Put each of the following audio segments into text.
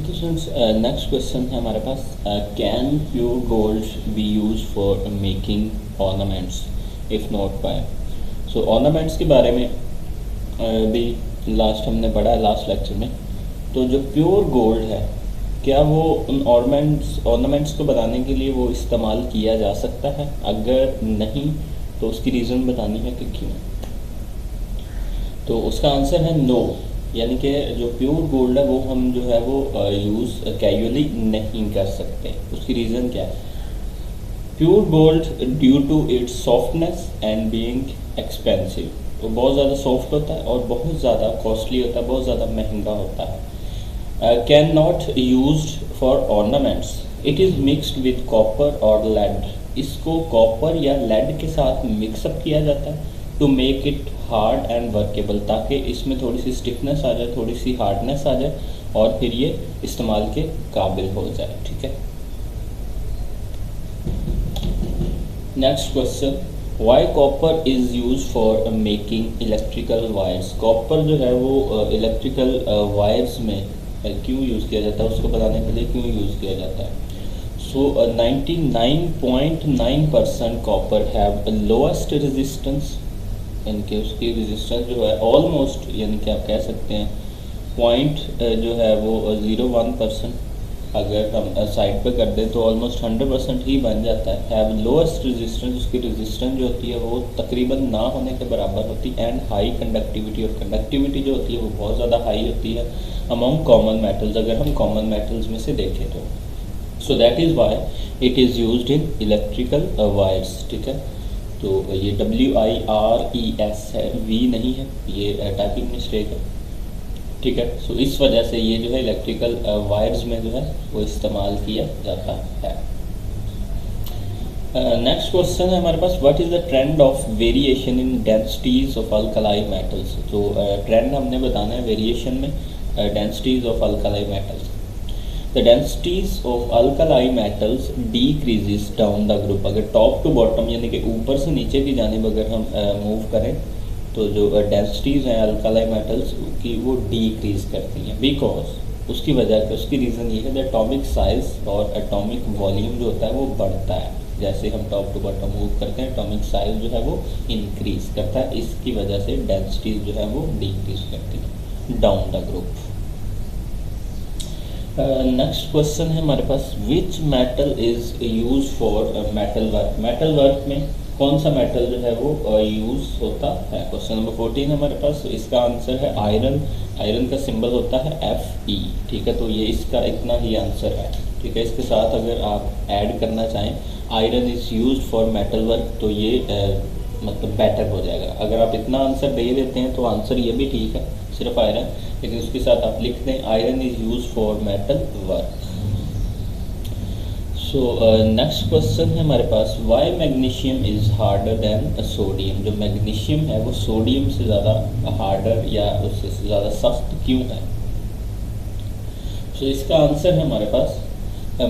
ठीक है students, next question है हमारे पास, can pure gold be use for making ornaments, if not why. सो ऑर्नामेंट्स के बारे में भी लास्ट हमने पढ़ा है लास्ट लेक्चर में। तो जो प्योर गोल्ड है, क्या वो उन ऑर्नामेंट्स को बनाने के लिए वो इस्तेमाल किया जा सकता है? अगर नहीं तो उसकी रीज़न बतानी है कि क्यों। तो उसका आंसर है नो, यानी कि जो प्योर गोल्ड है वो हम जो है वो यूज़ कैजुअली नहीं कर सकते। उसकी रीज़न क्या है? Pure gold due to its softness and being expensive, वो बहुत ज़्यादा सॉफ्ट होता है और बहुत ज़्यादा कॉस्टली होता है, बहुत ज़्यादा महंगा होता है। Can not used for ornaments, it is mixed with copper और लेड। इसको कॉपर या लेड के साथ मिक्सअप किया जाता है to make it hard and workable, ताकि इसमें थोड़ी सी स्टिफनेस आ जाए, थोड़ी सी हार्डनेस आ जाए और फिर ये इस्तेमाल के काबिल हो जाए। ठीक है, next question, Y copper is use for making electrical wires. Copper जो है वो इलेक्ट्रिकल वायर्स में क्यों यूज़ किया जाता है, उसको बताने के लिए क्यों यूज़ किया जाता है। सो 99.9% कॉपर हैव लोएस्ट रेजिस्टेंस, इनके उसकी रेजिस्टेंस जो है ऑलमोस्ट, यानी कि आप कह सकते हैं पॉइंट जो है वो 0.1%, अगर हम साइड पे कर दें तो ऑलमोस्ट 100% ही बन जाता है। हैव लोएस्ट रेजिस्टेंस, उसकी रेजिस्टेंस जो होती है वो तकरीबन ना होने के बराबर होती है। एंड हाई कंडक्टिविटी, और कंडक्टिविटी जो होती है वो बहुत ज़्यादा हाई होती है अमॉन्ग कॉमन मेटल्स, अगर हम कॉमन मेटल्स में से देखें तो। सो that is why it is used in electrical wires. ठीक है, तो ये WIRES है, V नहीं है, ये टाइपिंग मिस्टेक है। ठीक है, सो इस वजह से ये जो है इलेक्ट्रिकल वायर्स में जो है वो इस्तेमाल किया जाता है। नेक्स्ट क्वेश्चन है हमारे पास, what is the trend of variation in densities of alkali metals. तो ट्रेंड हमने बताना है वेरिएशन में densities of alkali metals. The densities of alkali metals decreases down the group। अगर टॉप टू बॉटम यानी कि ऊपर से नीचे की जानिब अगर हम मूव करें तो जो डेंसिटीज़ हैं अल्कलाई मेटल्स की वो डिक्रीज़ करती हैं। बिकॉज उसकी वजह, उसकी रीज़न ये है द एटॉमिक साइज़ और एटॉमिक वॉल्यूम जो होता है वो बढ़ता है। जैसे हम टॉप टू बॉटम मूव करते हैं एटॉमिक साइज़ जो है वो इंक्रीज़ करता है, इसकी वजह से डेंसिटीज़ जो है वो डिक्रीज़ करती हैं down the group. Next question है हमारे पास, which metal is use for metal work. Metal work में कौन सा मेटल जो है वो यूज़ होता है। क्वेश्चन नंबर 14 है हमारे पास, इसका आंसर है आयरन। आयरन का सिंबल होता है Fe। ठीक है, तो ये इसका इतना ही आंसर है। ठीक है, इसके साथ अगर आप ऐड करना चाहें iron is use for metal work तो ये मतलब बेटर हो जाएगा। अगर आप इतना आंसर दे देते हैं तो आंसर ये भी ठीक है, सिर्फ आयरन, लेकिन उसके साथ आप लिख दें iron is use for metal work. So next question है हमारे पास, why magnesium is harder than sodium. जो मैग्नीशियम है वो सोडियम से ज़्यादा हार्डर या उससे ज़्यादा सख्त क्यों है। सो इसका आंसर है हमारे पास,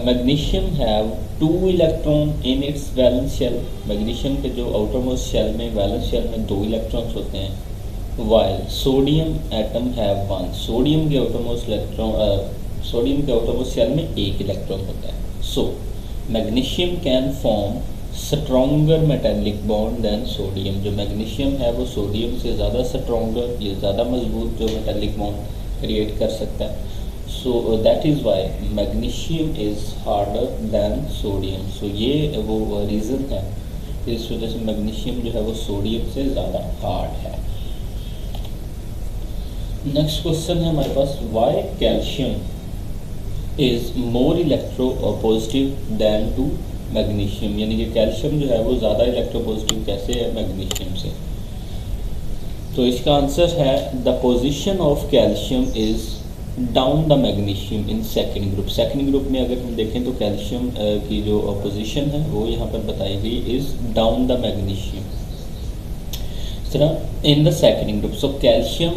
magnesium have 2 electron in its valence shell. Magnesium के जो आउटरमोस्ट शेल में, वैलेंस शेल में 2 इलेक्ट्रॉन्स होते हैं। While sodium atom have 1, sodium के आउटरमोस्ट शेल में 1 इलेक्ट्रॉन होता है। So magnesium can form stronger metallic bond than sodium. जो मैग्नीशियम है वो सोडियम से ज़्यादा स्ट्रॉन्गर, ये ज़्यादा मजबूत जो मेटेलिक बॉन्ड क्रिएट कर सकता है। So that is why magnesium is harder than sodium. So ये वो रीज़न है, इस वजह से मैग्नीशियम जो है वो सोडियम से ज़्यादा हार्ड है। नेक्स्ट क्वेश्चन है हमारे पास, why calcium is more electropositive than to magnesium. यानी कि कैल्शियम जो है वो ज़्यादा इलेक्ट्रो पॉजिटिव कैसे है मैग्नीशियम से। तो इसका आंसर है the position of calcium is down the magnesium in second group. Second group में अगर हम देखें तो कैल्शियम की जो पोजीशन है वो यहाँ पर बताई गई is down the magnesium in the second group. So calcium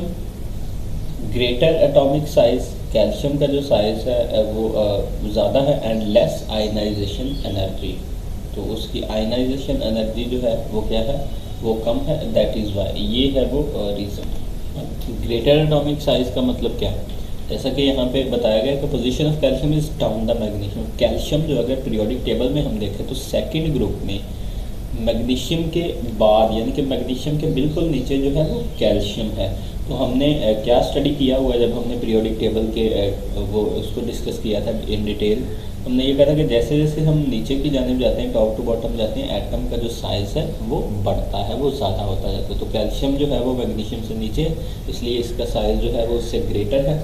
greater atomic size, calcium का जो साइज़ है वो ज़्यादा है एंड लेस आयनाइजेशन एनर्जी, तो उसकी आयनाइजेशन एनर्जी जो है वो क्या है, वो कम है। दैट इज़ वाई, ये है वो रीज़न। ग्रेटर एटॉमिक साइज़ का मतलब क्या है, जैसा कि यहाँ पे बताया गया कि position of calcium is down the magnesium. Calcium जो अगर पीरियोडिक टेबल में हम देखें तो सेकंड ग्रुप में मैग्नीशियम के बाद, यानी कि मैग्नीशियम के बिल्कुल नीचे जो है वो कैल्शियम है। तो हमने क्या स्टडी किया हुआ जब हमने पीरियोडिक टेबल के वो उसको डिस्कस किया था इन डिटेल, हमने ये कहा था कि जैसे जैसे हम नीचे की जानिब जाते हैं, टॉप टू बॉटम जाते हैं, एटम का जो साइज़ है वो बढ़ता है, वो ज़्यादा होता जाता है। तो कैल्शियम जो है वो मैग्नीशियम से नीचे है, इसलिए इसका साइज़ जो है वो उससे ग्रेटर है।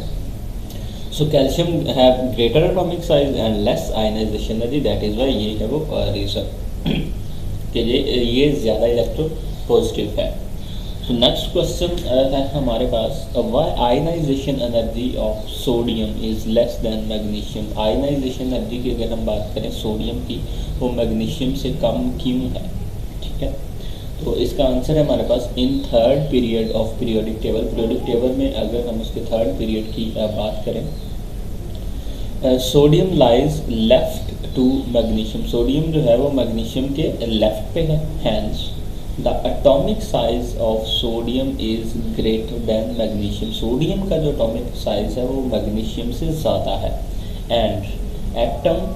So calcium have greater atomic size and less ionisation energy, that is why, ये है वो रीज़न कि ये ज़्यादा इलेक्ट्रो पॉजिटिव है। सो नेक्स्ट क्वेश्चन है हमारे पास, why ionization energy of sodium is less than magnesium. Ionization energy की अगर हम बात करें सोडियम की, वो मैग्नीशियम से कम क्यों है, ठीक है। तो इसका आंसर है हमारे पास in third period of periodic table. Periodic table में अगर हम उसके थर्ड पीरियड की बात करें, sodium lies left to magnesium. सोडियम जो है वो मैग्नीशियम के लेफ्ट पे है। Hence the atomic size of sodium is greater than magnesium. Sodium का जो एटॉमिक साइज है वो मैग्नीशियम से ज़्यादा है। And atom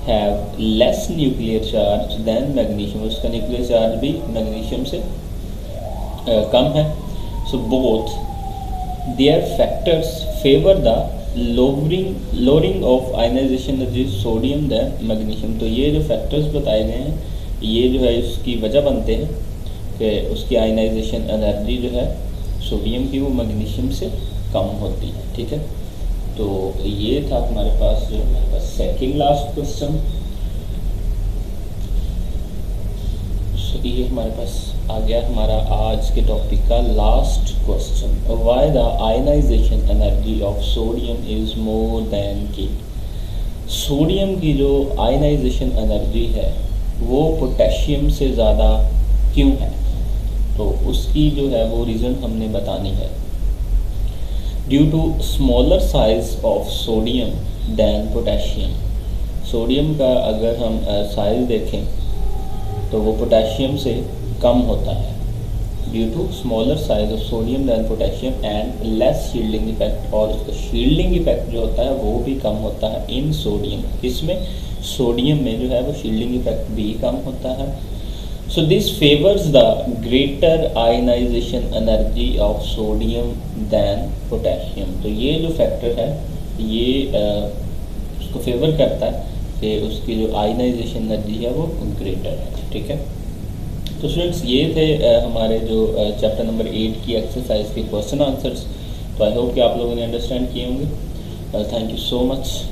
have less nuclear charge than magnesium, उसका न्यूक्लियर चार्ज भी मैग्नीशियम से कम है। So both their factors favour the lowering of ionisation energy sodium than magnesium. तो ये जो फैक्टर्स बताए गए हैं, ये जो है इसकी वजह बनते हैं कि उसकी आयनाइजेशन एनर्जी जो है सोडियम की वो मैग्नीशियम से कम होती है, ठीक है। तो ये था हमारे पास जो हमारे पास सेकंड लास्ट क्वेश्चन। ये हमारे पास आ गया हमारा आज के टॉपिक का last question, why the ionisation energy of sodium is more than K. Sodium की जो आयनाइजेशन एनर्जी है वो पोटेशियम से ज़्यादा क्यों है, तो उसकी जो है वो रीज़न हमने बतानी है। Due to smaller size of sodium than potassium. Sodium का अगर हम साइज देखें तो वो पोटेशियम से कम होता है। Due to smaller size of sodium than potassium and less shielding effect, और उसका शील्डिंग इफेक्ट जो होता है वो भी कम होता है इन सोडियम। इसमें सोडियम में जो है वो शील्डिंग इफेक्ट भी कम होता है। So this favours the greater ionisation energy of sodium than potassium. तो ये जो फैक्टर है ये उसको फेवर करता है कि उसकी जो आयनाइजेशन एनर्जी है वो ग्रेटर है, ठीक है। तो स्टूडेंट्स ये थे हमारे जो चैप्टर नंबर 8 की एक्सरसाइज के क्वेश्चन आंसर्स। तो आई होप कि आप लोगों ने अंडरस्टैंड किए होंगे। Thank you so much.